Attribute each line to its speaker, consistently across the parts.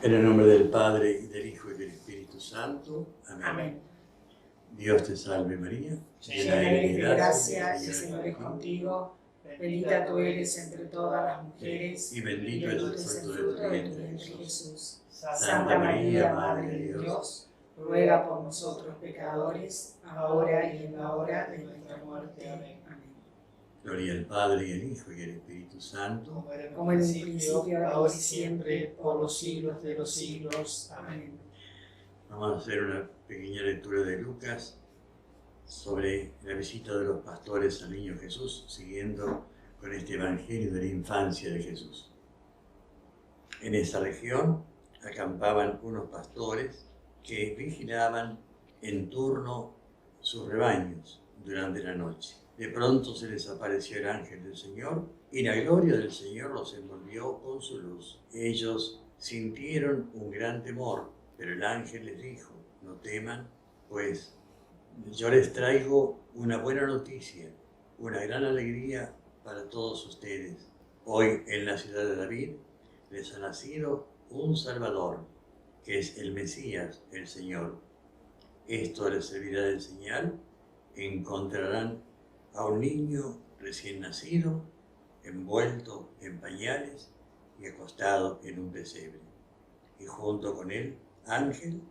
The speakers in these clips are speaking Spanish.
Speaker 1: En el nombre del Padre, y del Hijo, y del Espíritu Santo. Amén.
Speaker 2: Amén.
Speaker 1: Dios te salve María,
Speaker 2: Llena eres de gracia, el Señor es contigo. Bendita tú eres entre todas las mujeres,
Speaker 1: y bendito es el fruto de tu vientre,
Speaker 2: Jesús.
Speaker 1: Santa María, Madre de Dios,
Speaker 2: ruega por nosotros pecadores, ahora y en la hora de nuestra muerte. Amén.
Speaker 1: Gloria al Padre, y al Hijo, y al Espíritu Santo.
Speaker 2: Como en un principio, ahora y siempre, por los siglos de los siglos. Amén.
Speaker 1: Vamos a hacer una pequeña lectura de Lucas sobre la visita de los pastores al niño Jesús, siguiendo con este evangelio de la infancia de Jesús. En esa región acampaban unos pastores que vigilaban en turno sus rebaños durante la noche. De pronto se les apareció el ángel del Señor y la gloria del Señor los envolvió con su luz. Ellos sintieron un gran temor, pero el ángel les dijo: no teman, pues yo les traigo una buena noticia, una gran alegría para todos ustedes. Hoy en la ciudad de David les ha nacido un Salvador, que es el Mesías, el Señor. Esto les servirá de señal: encontrarán a un niño recién nacido, envuelto en pañales y acostado en un pesebre. Y junto con él, ángel,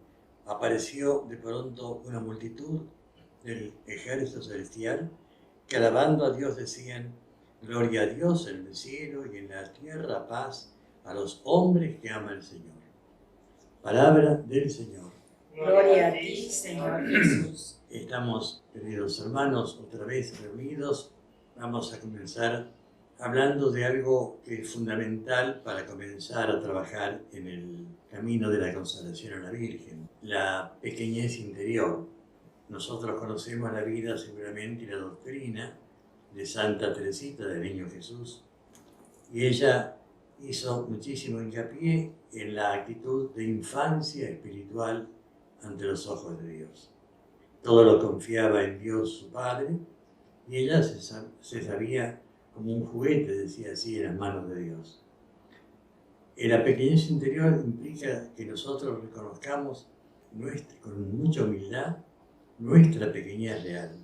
Speaker 1: apareció de pronto una multitud del ejército celestial que, alabando a Dios, decían: gloria a Dios en el cielo y en la tierra paz a los hombres que ama el Señor. Palabra del Señor.
Speaker 2: Gloria a ti, Señor Jesús.
Speaker 1: Estamos, queridos hermanos, otra vez reunidos. Vamos a comenzar hablando de algo que es fundamental para comenzar a trabajar en el camino de la consagración a la Virgen: la pequeñez interior. Nosotros conocemos la vida seguramente y la doctrina de Santa Teresita del Niño Jesús, y ella hizo muchísimo hincapié en la actitud de infancia espiritual ante los ojos de Dios. Todo lo confiaba en Dios su Padre, y ella se sabía como un juguete, decía así, en las manos de Dios. La pequeñez interior implica que nosotros reconozcamos con mucha humildad nuestra pequeñez real.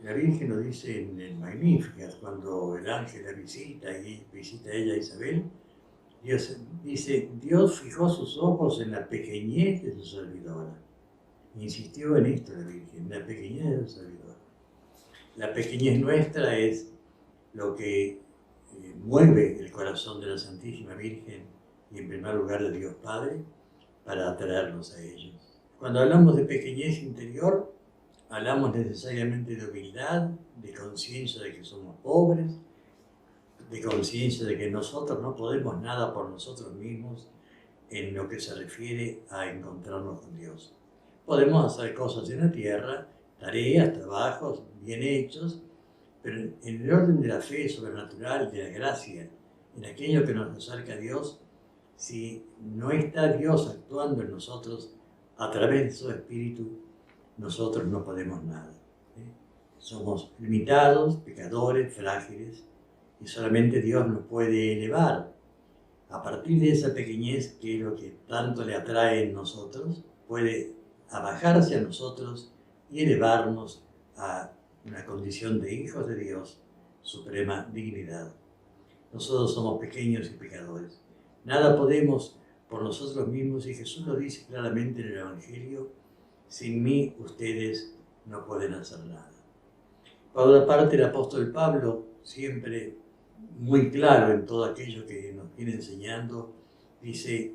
Speaker 1: La Virgen lo dice en el Magnificat, cuando el ángel la visita y visita a ella a Isabel. Dios dice: Dios fijó sus ojos en la pequeñez de su servidora. Insistió en esto la Virgen, la pequeñez de su servidora. La pequeñez nuestra es lo que mueve el corazón de la Santísima Virgen y en primer lugar de Dios Padre para atraernos a ellos. Cuando hablamos de pequeñez interior, hablamos necesariamente de humildad, de conciencia de que somos pobres, de conciencia de que nosotros no podemos nada por nosotros mismos en lo que se refiere a encontrarnos con Dios. Podemos hacer cosas en la tierra, tareas, trabajos bien hechos, pero en el orden de la fe sobrenatural, de la gracia, en aquello que nos acerca a Dios, si no está Dios actuando en nosotros a través de su Espíritu, nosotros no podemos nada. Somos limitados, pecadores, frágiles, y solamente Dios nos puede elevar. A partir de esa pequeñez, que es lo que tanto le atrae en nosotros, puede abajarse a nosotros y elevarnos a una condición de hijos de Dios, suprema dignidad. Nosotros somos pequeños y pecadores. Nada podemos por nosotros mismos, y Jesús lo dice claramente en el Evangelio: sin mí ustedes no pueden hacer nada. Por otra parte, el apóstol Pablo, siempre muy claro en todo aquello que nos viene enseñando, dice: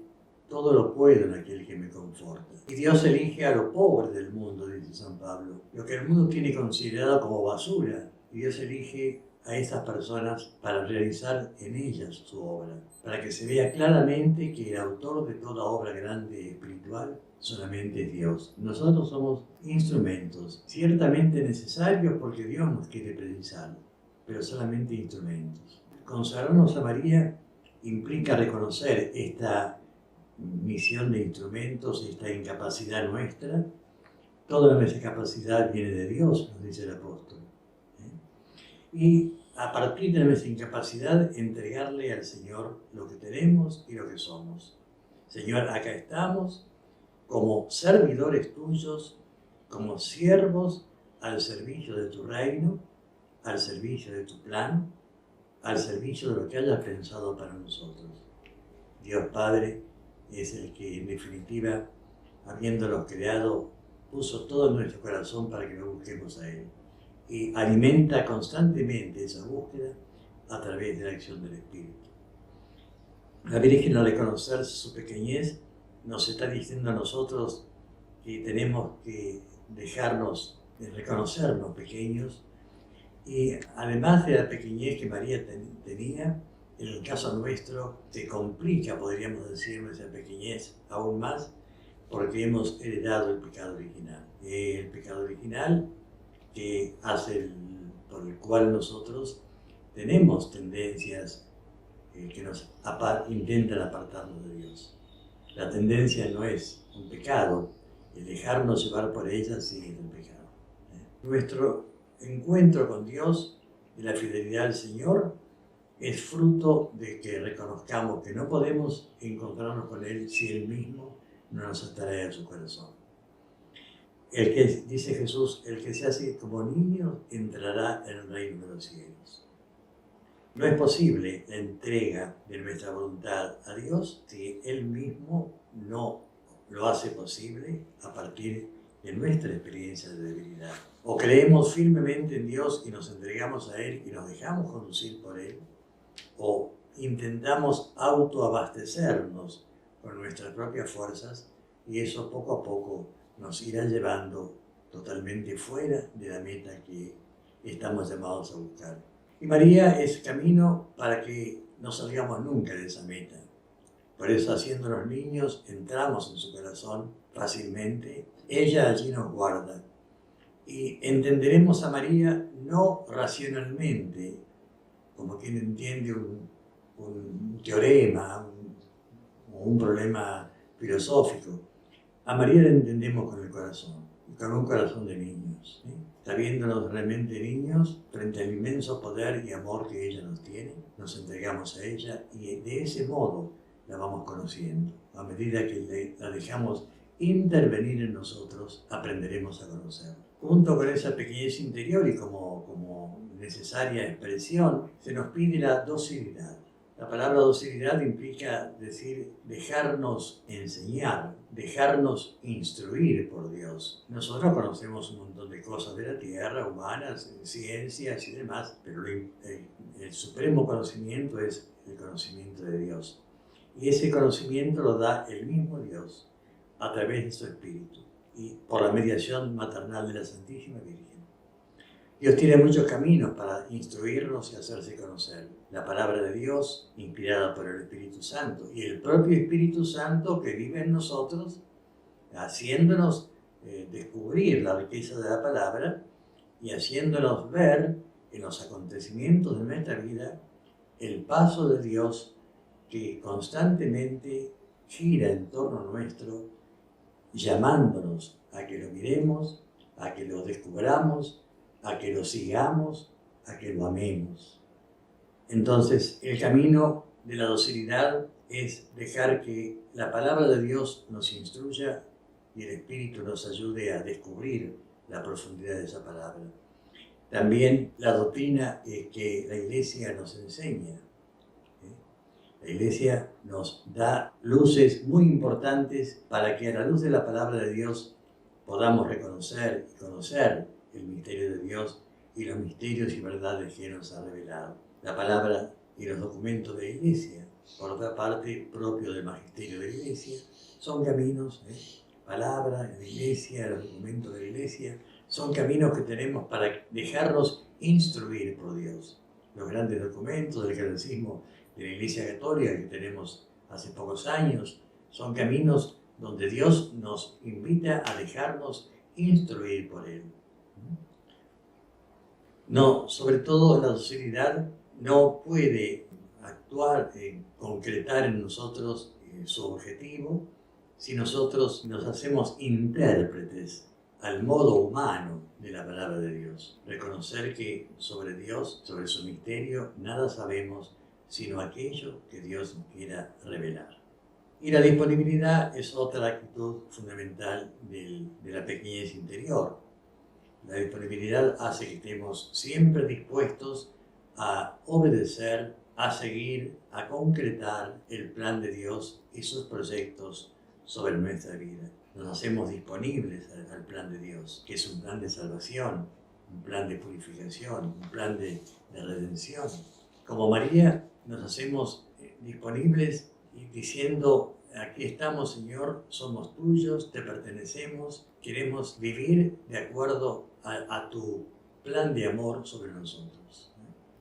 Speaker 1: todo lo puedo en aquel que me conforta. Y Dios elige a lo pobre del mundo, dice San Pablo, lo que el mundo tiene considerado como basura, y Dios elige a esas personas para realizar en ellas su obra, para que se vea claramente que el autor de toda obra grande y espiritual solamente es Dios. Nosotros somos instrumentos, ciertamente necesarios porque Dios nos quiere precisar, pero solamente instrumentos. Consagrarnos a María implica reconocer esta misión de instrumentos, esta incapacidad nuestra. Toda nuestra capacidad viene de Dios, nos dice el apóstol. Y a partir de nuestra incapacidad, entregarle al Señor lo que tenemos y lo que somos. Señor, acá estamos como servidores tuyos, como siervos al servicio de tu reino, al servicio de tu plan, al servicio de lo que hayas pensado para nosotros. Dios Padre es el que, en definitiva, habiéndolos creado, puso todo en nuestro corazón para que lo busquemos a Él. Y alimenta constantemente esa búsqueda a través de la acción del Espíritu. La Virgen, al reconocer su pequeñez, nos está diciendo a nosotros que tenemos que dejarnos de reconocernos pequeños, y además de la pequeñez que María tenía, en el caso nuestro se complica, podríamos decir, nuestra pequeñez aún más, porque hemos heredado el pecado original. El pecado original que por el cual nosotros tenemos tendencias que nos intentan apartarnos de Dios. La tendencia no es un pecado, el dejarnos llevar por ella sí es un pecado. Nuestro encuentro con Dios y la fidelidad al Señor es fruto de que reconozcamos que no podemos encontrarnos con Él si Él mismo no nos atrae a su corazón. Dice Jesús, el que se hace como niño entrará en el reino de los cielos. No es posible la entrega de nuestra voluntad a Dios si Él mismo no lo hace posible a partir de nuestra experiencia de debilidad. O creemos firmemente en Dios y nos entregamos a Él y nos dejamos conducir por Él, o intentamos autoabastecernos con nuestras propias fuerzas, y eso poco a poco nos irá llevando totalmente fuera de la meta que estamos llamados a buscar. Y María es camino para que no salgamos nunca de esa meta. Por eso, haciéndonos niños, entramos en su corazón fácilmente. Ella allí nos guarda. Y entenderemos a María no racionalmente, como quien entiende un teorema o un problema filosófico. A María la entendemos con el corazón, con un corazón de niños, ¿sí? Sabiéndonos realmente niños frente al inmenso poder y amor que ella nos tiene, nos entregamos a ella y de ese modo la vamos conociendo. A medida que la dejamos intervenir en nosotros, aprenderemos a conocerla. Junto con esa pequeñez interior y como necesaria expresión, se nos pide la docilidad. La palabra docilidad implica decir dejarnos enseñar, dejarnos instruir por Dios. Nosotros conocemos un montón de cosas de la tierra, humanas, ciencias y demás, pero el supremo conocimiento es el conocimiento de Dios. Y ese conocimiento lo da el mismo Dios a través de su Espíritu y por la mediación maternal de la Santísima Virgen. Dios tiene muchos caminos para instruirnos y hacerse conocer. La palabra de Dios, inspirada por el Espíritu Santo, y el propio Espíritu Santo que vive en nosotros, haciéndonos descubrir la riqueza de la palabra y haciéndonos ver en los acontecimientos de nuestra vida el paso de Dios que constantemente gira en torno nuestro, llamándonos a que lo miremos, a que lo descubramos, a que lo sigamos, a que lo amemos. Entonces, el camino de la docilidad es dejar que la palabra de Dios nos instruya y el Espíritu nos ayude a descubrir la profundidad de esa palabra. También la doctrina que la Iglesia nos enseña. La Iglesia nos da luces muy importantes para que a la luz de la palabra de Dios podamos reconocer y conocer el misterio de Dios y los misterios y verdades que nos ha revelado. La palabra y los documentos de la Iglesia, por otra parte, propio del magisterio de la Iglesia, son caminos, palabra de la Iglesia, los documentos de la Iglesia, son caminos que tenemos para dejarnos instruir por Dios. Los grandes documentos del catecismo de la Iglesia Católica que tenemos hace pocos años, son caminos donde Dios nos invita a dejarnos instruir por Él. No, sobre todo la docilidad no puede actuar, concretar en nosotros su objetivo si nosotros nos hacemos intérpretes al modo humano de la palabra de Dios. Reconocer que sobre Dios, sobre su misterio, nada sabemos sino aquello que Dios nos quiera revelar. Y la disponibilidad es otra actitud fundamental de la pequeñez interior. La disponibilidad hace que estemos siempre dispuestos a obedecer, a seguir, a concretar el plan de Dios y sus proyectos sobre nuestra vida. Nos hacemos disponibles al plan de Dios, que es un plan de salvación, un plan de purificación, un plan de redención. Como María, nos hacemos disponibles diciendo: aquí estamos, Señor, somos tuyos, te pertenecemos, queremos vivir de acuerdo a tu plan de amor sobre nosotros.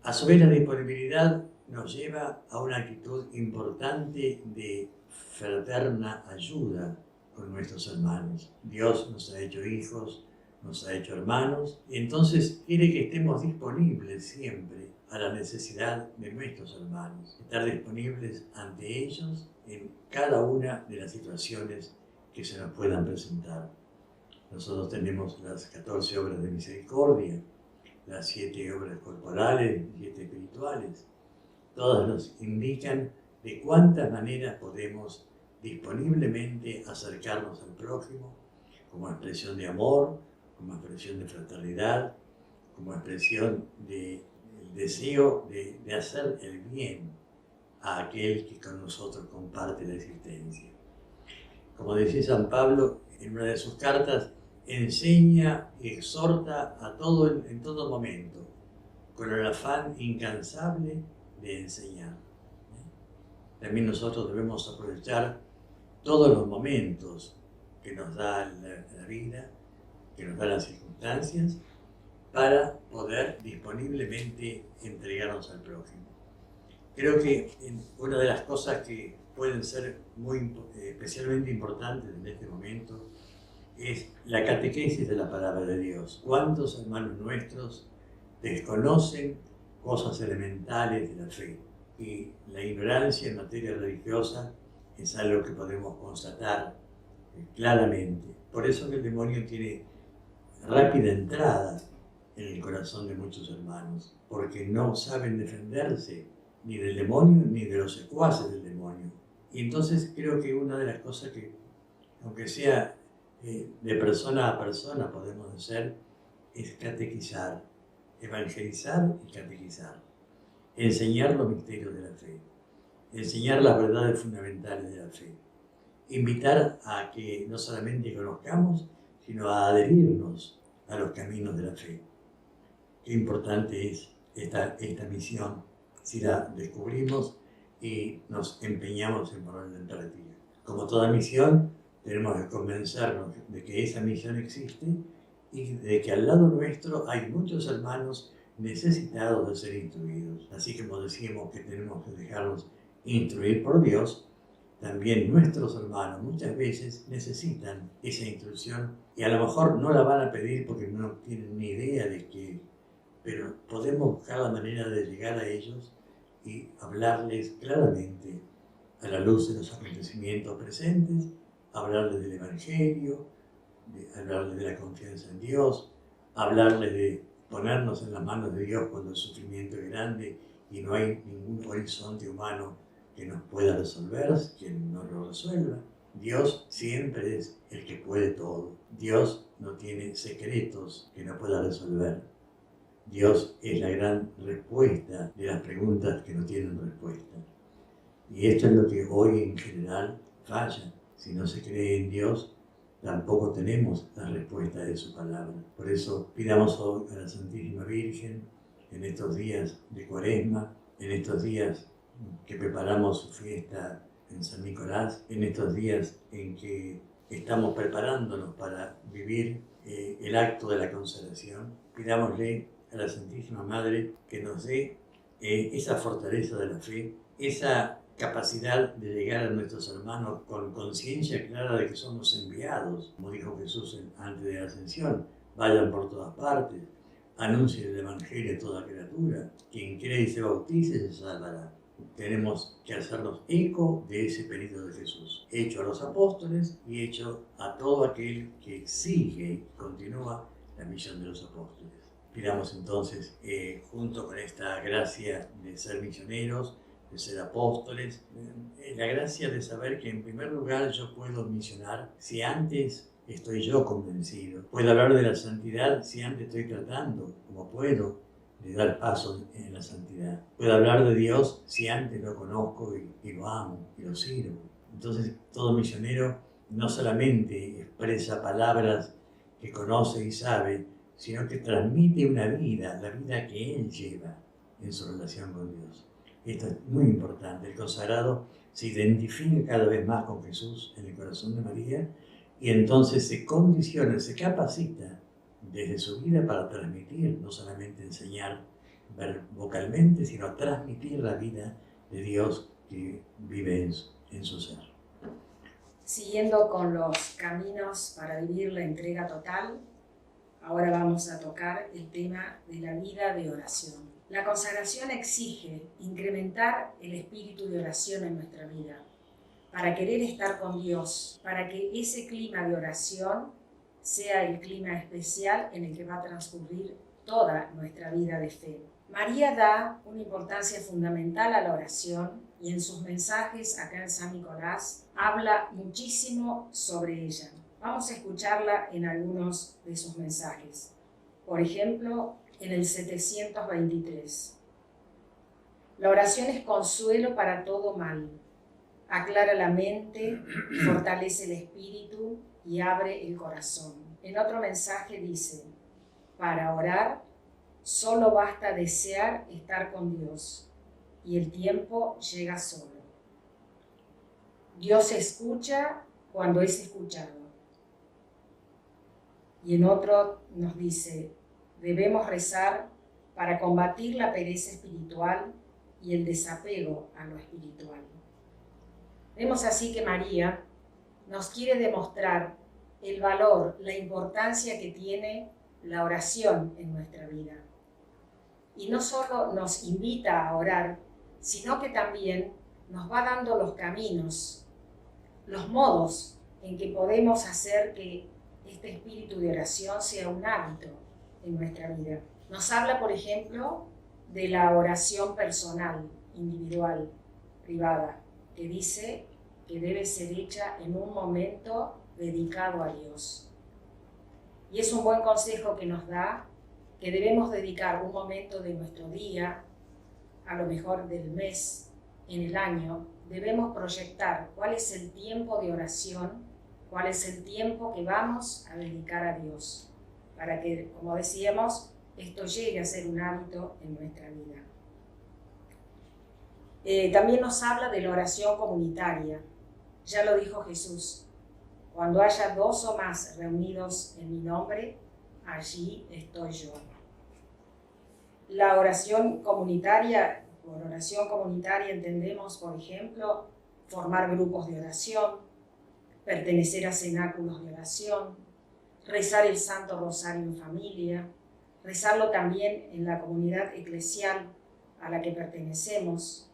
Speaker 1: A su vez, la disponibilidad nos lleva a una actitud importante de fraterna ayuda con nuestros hermanos. Dios nos ha hecho hijos, nos ha hecho hermanos, y entonces quiere que estemos disponibles siempre a la necesidad de nuestros hermanos, estar disponibles ante ellos en cada una de las situaciones que se nos puedan presentar. Nosotros tenemos las 14 obras de misericordia, las 7 obras corporales y 7 espirituales. Todas nos indican de cuántas maneras podemos disponiblemente acercarnos al prójimo, como expresión de amor, como expresión de fraternidad, como expresión del deseo de hacer el bien a aquel que con nosotros comparte la existencia. Como decía San Pablo en una de sus cartas, enseña y exhorta en todo momento, con el afán incansable de enseñar. También nosotros debemos aprovechar todos los momentos que nos da la vida, que nos dan las circunstancias, para poder disponiblemente entregarnos al prójimo. Creo que una de las cosas que pueden ser especialmente importantes en este momento es la catequesis de la palabra de Dios. ¿Cuántos hermanos nuestros desconocen cosas elementales de la fe? Y la ignorancia en materia religiosa es algo que podemos constatar claramente. Por eso que el demonio tiene rápida entrada en el corazón de muchos hermanos, porque no saben defenderse ni del demonio ni de los secuaces del demonio. Y entonces creo que una de las cosas que, aunque sea de persona a persona, podemos hacer es catequizar, evangelizar y catequizar, enseñar los misterios de la fe, enseñar las verdades fundamentales de la fe, invitar a que no solamente conozcamos, sino a adherirnos a los caminos de la fe. Qué importante es esta misión si la descubrimos y nos empeñamos en ponerla en práctica. Como toda misión, tenemos que convencernos de que esa misión existe y de que al lado nuestro hay muchos hermanos necesitados de ser instruidos. Así como decíamos que tenemos que dejarnos instruir por Dios, también nuestros hermanos muchas veces necesitan esa instrucción y a lo mejor no la van a pedir porque no tienen ni idea de qué, pero podemos buscar la manera de llegar a ellos y hablarles claramente a la luz de los acontecimientos presentes, hablarles del Evangelio, hablarles de la confianza en Dios, hablarles de ponernos en las manos de Dios cuando el sufrimiento es grande y no hay ningún horizonte humano que nos pueda resolver, que nos lo resuelva. Dios siempre es el que puede todo. Dios no tiene secretos que no pueda resolver. Dios es la gran respuesta de las preguntas que no tienen respuesta. Y esto es lo que hoy en general falla. Si no se cree en Dios, tampoco tenemos la respuesta de su palabra. Por eso pidamos hoy a la Santísima Virgen, en estos días de Cuaresma, en estos días que preparamos su fiesta en San Nicolás, en estos días en que estamos preparándonos para vivir el acto de la consagración, pidámosle a la Santísima Madre que nos dé esa fortaleza de la fe, esa capacidad de llegar a nuestros hermanos con conciencia clara de que somos enviados, como dijo Jesús antes de la ascensión: vayan por todas partes, anuncien el Evangelio a toda criatura, quien cree y se bautice se salvará. Tenemos que hacernos eco de ese pedido de Jesús, hecho a los apóstoles y hecho a todo aquel que sigue y continúa la misión de los apóstoles. Pidamos entonces, junto con esta gracia de ser misioneros, de ser apóstoles. La gracia de saber que en primer lugar yo puedo misionar si antes estoy yo convencido. Puedo hablar de la santidad si antes estoy tratando, como puedo, de dar pasos en la santidad. Puedo hablar de Dios si antes lo conozco y lo amo y lo sirvo. Entonces todo misionero no solamente expresa palabras que conoce y sabe, sino que transmite una vida, la vida que él lleva en su relación con Dios. Esto es muy importante. El consagrado se identifica cada vez más con Jesús en el corazón de María y entonces se condiciona, se capacita desde su vida para transmitir, no solamente enseñar vocalmente, sino transmitir la vida de Dios que vive en su ser.
Speaker 2: Siguiendo con los caminos para vivir la entrega total, ahora vamos a tocar el tema de la vida de oración. La consagración exige incrementar el espíritu de oración en nuestra vida, para querer estar con Dios, para que ese clima de oración sea el clima especial en el que va a transcurrir toda nuestra vida de fe. María da una importancia fundamental a la oración y en sus mensajes acá en San Nicolás habla muchísimo sobre ella. Vamos a escucharla en algunos de sus mensajes. Por ejemplo, en el 723. La oración es consuelo para todo mal. Aclara la mente, fortalece el espíritu y abre el corazón. En otro mensaje dice, para orar solo basta desear estar con Dios y el tiempo llega solo. Dios escucha cuando es escuchado. Y en otro nos dice, debemos rezar para combatir la pereza espiritual y el desapego a lo espiritual. Vemos así que María nos quiere demostrar el valor, la importancia que tiene la oración en nuestra vida. Y no solo nos invita a orar, sino que también nos va dando los caminos, los modos en que podemos hacer que este espíritu de oración sea un hábito en nuestra vida. Nos habla, por ejemplo, de la oración personal, individual, privada, que dice que debe ser hecha en un momento dedicado a Dios. Y es un buen consejo que nos da que debemos dedicar un momento de nuestro día, a lo mejor del mes, en el año, debemos proyectar cuál es el tiempo de oración, cuál es el tiempo que vamos a dedicar a Dios, para que, como decíamos, esto llegue a ser un hábito en nuestra vida. También nos habla de la oración comunitaria. Ya lo dijo Jesús, cuando haya 2 o más reunidos en mi nombre, allí estoy yo. La oración comunitaria, por oración comunitaria entendemos, por ejemplo, formar grupos de oración, pertenecer a cenáculos de oración, rezar el Santo Rosario en familia, rezarlo también en la comunidad eclesial a la que pertenecemos.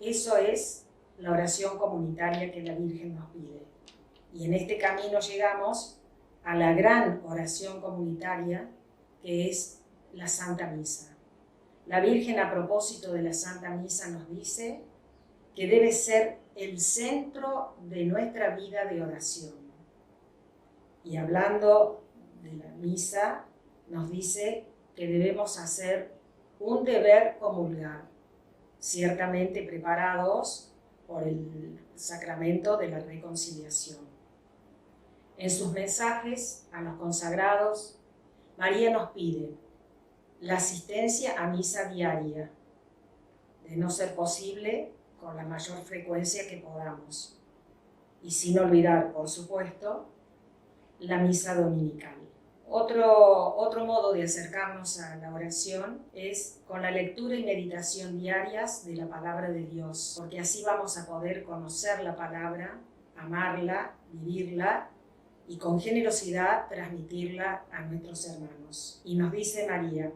Speaker 2: Eso es la oración comunitaria que la Virgen nos pide. Y en este camino llegamos a la gran oración comunitaria que es la Santa Misa. La Virgen, a propósito de la Santa Misa, nos dice que debe ser el centro de nuestra vida de oración. Y hablando de la misa, nos dice que debemos hacer un deber comulgar, ciertamente preparados por el sacramento de la reconciliación. En sus mensajes a los consagrados, María nos pide la asistencia a misa diaria, de no ser posible, con la mayor frecuencia que podamos. Y sin olvidar, por supuesto, la misa dominical. Otro modo de acercarnos a la oración es con la lectura y meditación diarias de la palabra de Dios, porque así vamos a poder conocer la palabra, amarla, vivirla y con generosidad transmitirla a nuestros hermanos. Y nos dice María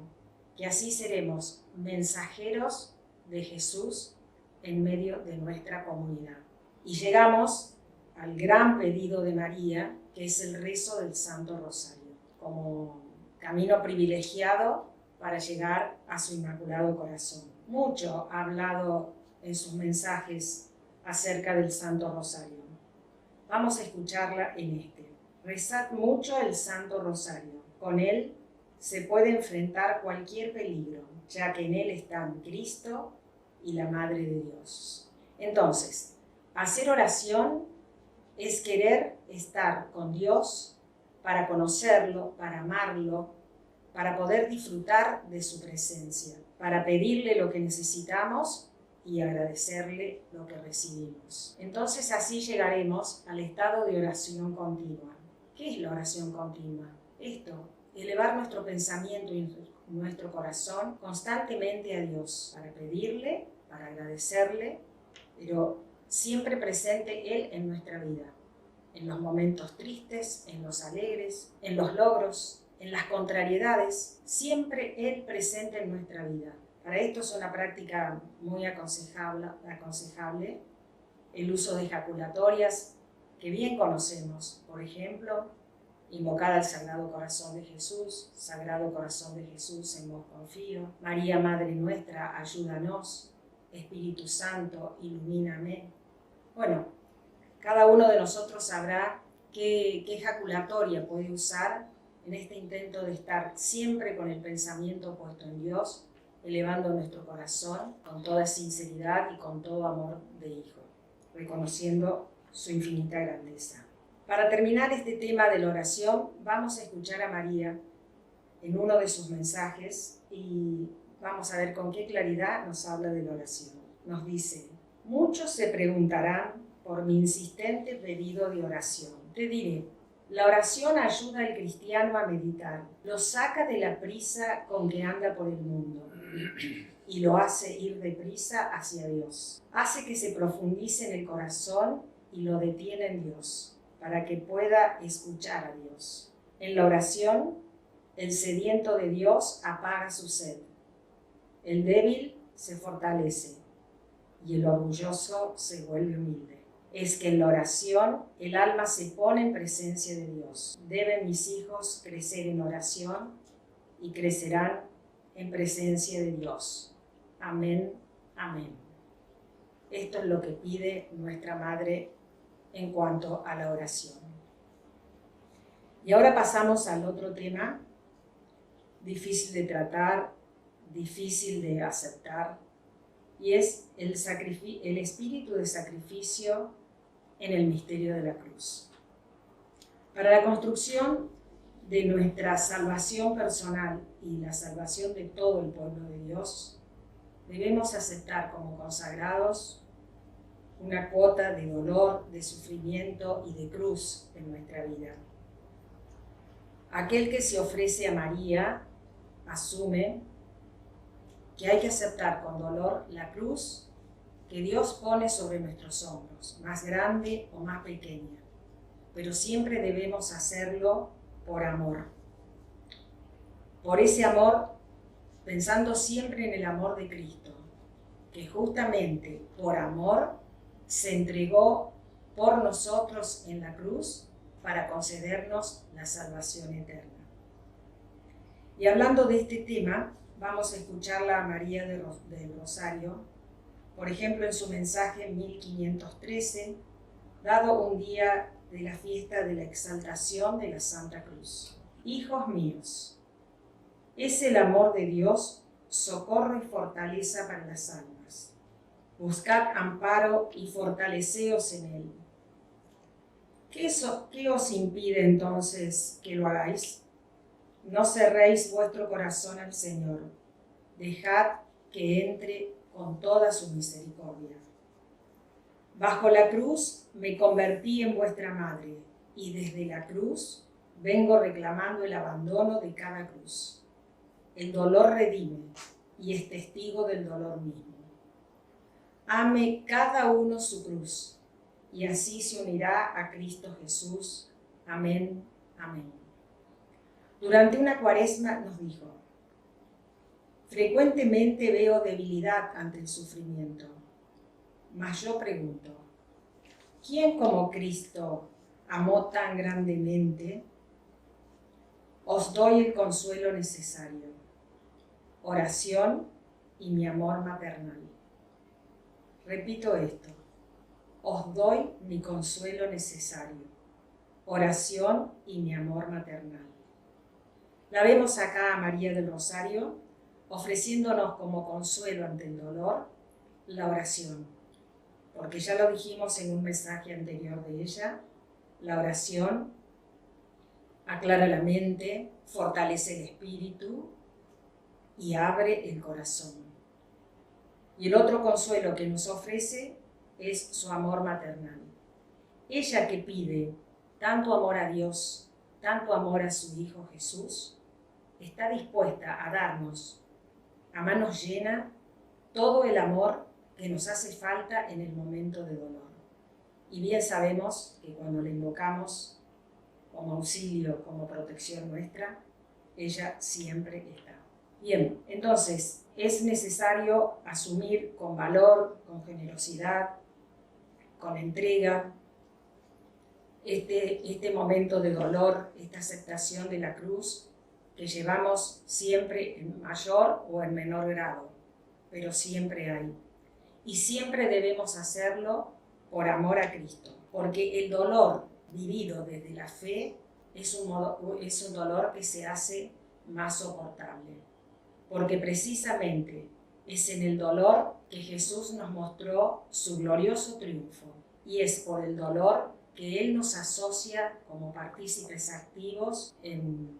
Speaker 2: que así seremos mensajeros de Jesús en medio de nuestra comunidad. Y llegamos al gran pedido de María, que es el rezo del Santo Rosario, como camino privilegiado para llegar a su Inmaculado Corazón. Mucho ha hablado en sus mensajes acerca del Santo Rosario. Vamos a escucharla en este. Rezad mucho el Santo Rosario. Con él se puede enfrentar cualquier peligro, ya que en él están Cristo y la Madre de Dios. Entonces, hacer oración es querer estar con Dios para conocerlo, para amarlo, para poder disfrutar de su presencia, para pedirle lo que necesitamos y agradecerle lo que recibimos. Entonces así llegaremos al estado de oración continua. ¿Qué es la oración continua? Esto, elevar nuestro pensamiento y nuestro corazón constantemente a Dios, para pedirle, para agradecerle, pero siempre presente Él en nuestra vida, en los momentos tristes, en los alegres, en los logros, en las contrariedades, siempre Él presente en nuestra vida. Para esto es una práctica muy aconsejable el uso de ejaculatorias que bien conocemos, por ejemplo, invocar al Sagrado Corazón de Jesús, Sagrado Corazón de Jesús, en vos confío, María Madre Nuestra, ayúdanos, Espíritu Santo, ilumíname. Bueno, cada uno de nosotros sabrá qué ejaculatoria puede usar en este intento de estar siempre con el pensamiento puesto en Dios, elevando nuestro corazón con toda sinceridad y con todo amor de hijo, reconociendo su infinita grandeza. Para terminar este tema de la oración, vamos a escuchar a María en uno de sus mensajes y vamos a ver con qué claridad nos habla de la oración. Nos dice: muchos se preguntarán por mi insistente pedido de oración. Te diré, la oración ayuda al cristiano a meditar, lo saca de la prisa con que anda por el mundo y lo hace ir deprisa hacia Dios. Hace que se profundice en el corazón y lo detiene en Dios, para que pueda escuchar a Dios. En la oración, el sediento de Dios apaga su sed, el débil se fortalece y el orgulloso se vuelve humilde. Es que en la oración el alma se pone en presencia de Dios. Deben mis hijos crecer en oración y crecerán en presencia de Dios. Amén, amén. Esto es lo que pide nuestra Madre en cuanto a la oración. Y ahora pasamos al otro tema, difícil de tratar, difícil de aceptar, y es el espíritu de sacrificio en el misterio de la cruz. Para la construcción de nuestra salvación personal y la salvación de todo el pueblo de Dios, debemos aceptar como consagrados una cuota de dolor, de sufrimiento y de cruz en nuestra vida. Aquel que se ofrece a María asume que hay que aceptar con dolor la cruz que Dios pone sobre nuestros hombros, más grande o más pequeña, pero siempre debemos hacerlo por amor. Por ese amor, pensando siempre en el amor de Cristo, que justamente por amor se entregó por nosotros en la cruz para concedernos la salvación eterna. Y hablando de este tema, vamos a escucharla a María del Rosario, por ejemplo, en su mensaje 1513, dado un día de la fiesta de la exaltación de la Santa Cruz. Hijos míos, es el amor de Dios socorro y fortaleza para las almas. Buscad amparo y fortaleceos en él. ¿Qué os impide entonces que lo hagáis? No cerréis vuestro corazón al Señor. Dejad que entre con toda su misericordia. Bajo la cruz me convertí en vuestra madre, y desde la cruz vengo reclamando el abandono de cada cruz. El dolor redime y es testigo del dolor mismo. Ame cada uno su cruz, y así se unirá a Cristo Jesús. Amén, amén. Durante una cuaresma nos dijo: frecuentemente veo debilidad ante el sufrimiento, mas yo pregunto, ¿quién como Cristo amó tan grandemente? Os doy el consuelo necesario, oración y mi amor maternal. Repito esto: os doy mi consuelo necesario, oración y mi amor maternal. La vemos acá a María del Rosario ofreciéndonos como consuelo ante el dolor la oración, porque ya lo dijimos en un mensaje anterior de ella, la oración aclara la mente, fortalece el espíritu y abre el corazón. Y el otro consuelo que nos ofrece es su amor maternal. Ella que pide tanto amor a Dios, tanto amor a su Hijo Jesús, está dispuesta a darnos a manos llenas todo el amor que nos hace falta en el momento de dolor. Y bien sabemos que cuando le invocamos como auxilio, como protección nuestra, ella siempre está. Bien, entonces es necesario asumir con valor, con generosidad, con entrega, este momento de dolor, esta aceptación de la cruz que llevamos siempre en mayor o en menor grado, pero siempre hay. Y siempre debemos hacerlo por amor a Cristo, porque el dolor vivido desde la fe es un dolor que se hace más soportable, porque precisamente es en el dolor que Jesús nos mostró su glorioso triunfo, y es por el dolor que Él nos asocia como partícipes activos en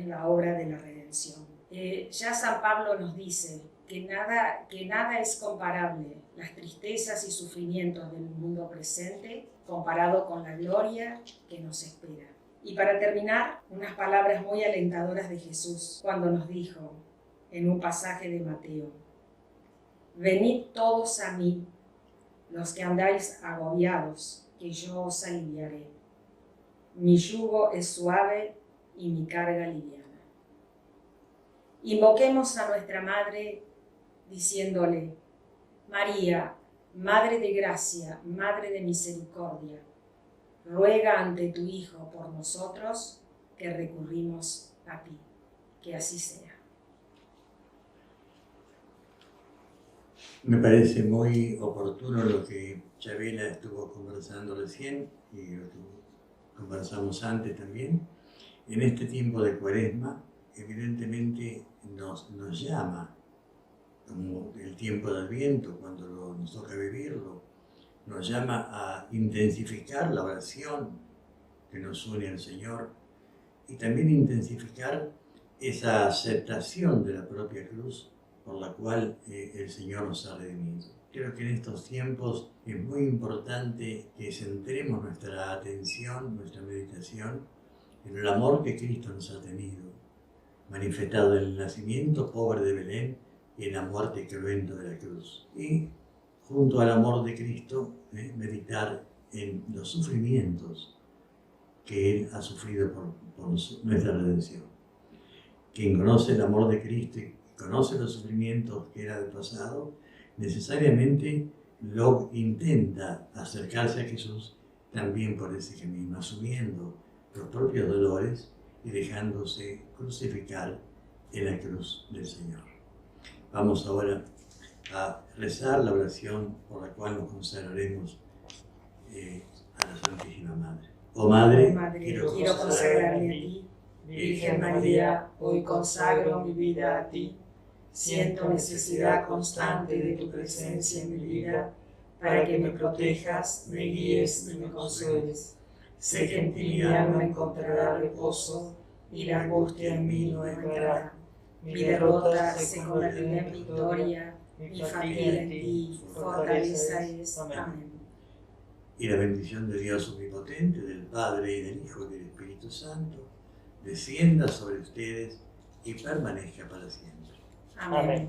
Speaker 2: la obra de la redención. Ya San Pablo nos dice que nada es comparable, las tristezas y sufrimientos del mundo presente, comparado con la gloria que nos espera. Y para terminar, unas palabras muy alentadoras de Jesús, cuando nos dijo en un pasaje de Mateo: venid todos a mí, los que andáis agobiados, que yo os aliviaré. Mi yugo es suave y mi carga liviana. Invoquemos a nuestra Madre diciéndole: María, Madre de gracia, Madre de misericordia, ruega ante tu Hijo por nosotros que recurrimos a ti. Que así sea.
Speaker 1: Me parece muy oportuno lo que Chabela estuvo conversando recién y lo que conversamos antes también. En este tiempo de Cuaresma, evidentemente nos llama, como el tiempo del Adviento, cuando nos toca vivirlo, nos llama a intensificar la oración que nos une al Señor y también intensificar esa aceptación de la propia cruz por la cual el Señor nos ha redimido. Creo que en estos tiempos es muy importante que centremos nuestra atención, nuestra meditación en el amor que Cristo nos ha tenido, manifestado en el nacimiento pobre de Belén y en la muerte cruenta de la cruz. Y junto al amor de Cristo, meditar en los sufrimientos que Él ha sufrido por nuestra redención. Quien conoce el amor de Cristo y conoce los sufrimientos que era del pasado, necesariamente lo intenta acercarse a Jesús también por ese camino, asumiendo los propios dolores y dejándose crucificar en la cruz del Señor. Vamos ahora a rezar la oración por la cual nos consagraremos a la Santísima Madre. Oh Madre,
Speaker 2: quiero consagrarme a ti. Virgen María, hoy consagro mi vida a ti. Siento necesidad constante de tu presencia en mi vida, para que me protejas, me guíes y me consueles. Sé que en ti mi alma encontrará reposo y la angustia en mí no entrará. Mi derrota se convertirá en victoria, mi familia en ti, fortaleza es. Amén.
Speaker 1: Y la bendición de Dios Omnipotente, del Padre y del Hijo y del Espíritu Santo, descienda sobre ustedes y permanezca para siempre.
Speaker 2: Amén.